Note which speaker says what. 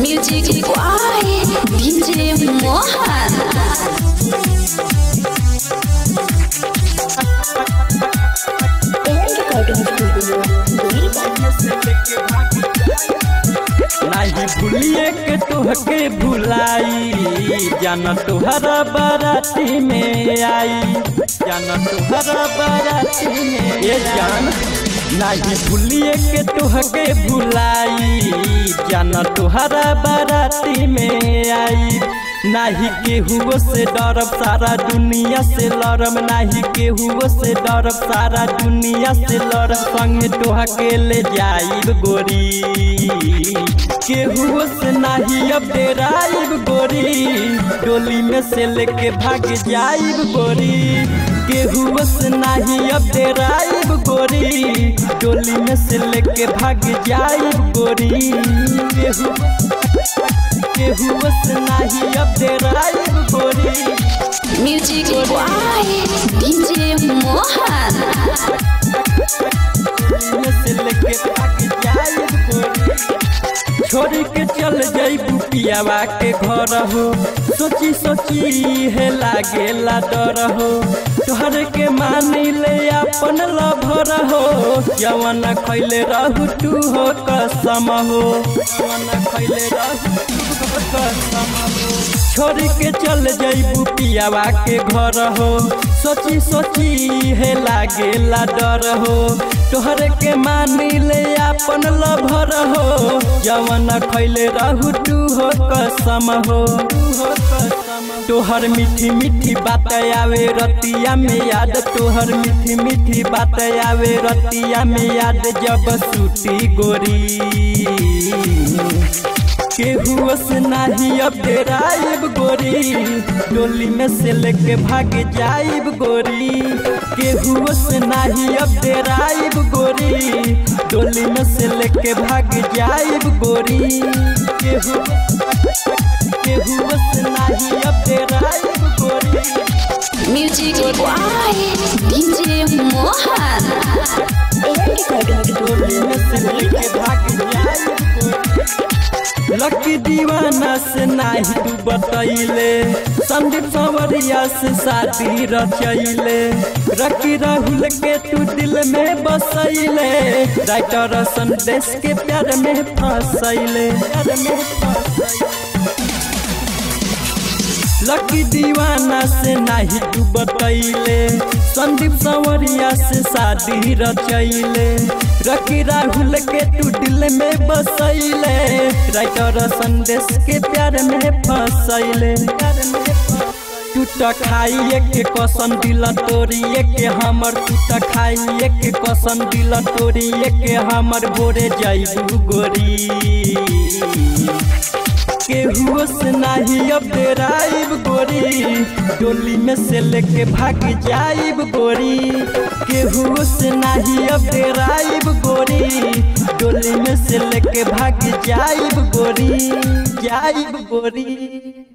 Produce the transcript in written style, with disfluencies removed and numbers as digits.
Speaker 1: Music boy DJ Mohan.
Speaker 2: नहीं भूलिए के तोहके भुलाई, जान तोहरा बाराती में आई, जान तोहरा बाराती में ये जान। नहीं भूलिए के तोहके भुलाई, जान तोहरा बाराती में आई। नहीं केहू से डरब सारा दुनिया से लड़ब, नहीं केहू से डरब सारा दुनिया से लड़ब। संगे तोहके ले जाइब गोरी, केहू से नहीं अब डेराइब गोरी, डोली में से लेके भाग जाइब गोरी। केहू से नहीं अब डेराइब गोरी, डोली में से लेके भाग जाइब गोरी। केहू से नहीं अब डेराइब गोरी।
Speaker 1: Music boy DJ Mohan.
Speaker 2: से लेके भाग जाइब गोरी। छोड़ के चल जाइबू पियावा के घर हो, सोची सोची है लागेला डर हो। तोहर के मानी ले अपन लभर हो, जवन खैले रहू तू हो कसम हो, जवन खैले रहू तू हो कसम हो। छोड़ के चल जाइबू पियावा के घर हो, सोची सोची है लागेला डर हो। तोहर के मानी ले अपन लभर हो, जवन खैले रहू तू हो कसम हो। तोहर मीठी मीठी बात आवे रतिया में याद, तोहर मीठी मीठी बात आवे रतिया में याद। जब सूती गोरी केहू से नहीं अब डेराइब गोरी, डोली में से लेके भाग जाइब गोरी। केहू से नहीं अब डेराइब गोरी, डोली में से लेके भाग जाइब गोरी। केहू से नहीं अब डेराइब गोरी।
Speaker 1: Music boy DJ Mohan.
Speaker 2: डोली में से लेके भाग जाइब गोरी। लकी दीवाना से नाही तू बतैले, संदीप संवरिया से शादी रचैले। रकी राहुल के तू दिल में बसैले, राइटर संदेश के प्यार में फसैले। लकी दीवाना से नाही तू बतैले, संदीप संवरिया से शादी रचैले। रकी राहुल के तू दिल में बसैले, राइटर संदेश के प्यार में फसैले। टूट खाइए के कसम दिल तोड़िए के हमर, टूट खाइए के कसम दिल तोड़िए के हमर। भोरे जाइबू गोरी, केहू से नहीं अब डेराइब गोरी, डोली में से लेके भाग जाइब गोरी। केहू से नहीं अब डेराइब गोरी, डोली में से लेके भाग जाइब गोरी, जाइब गोरी।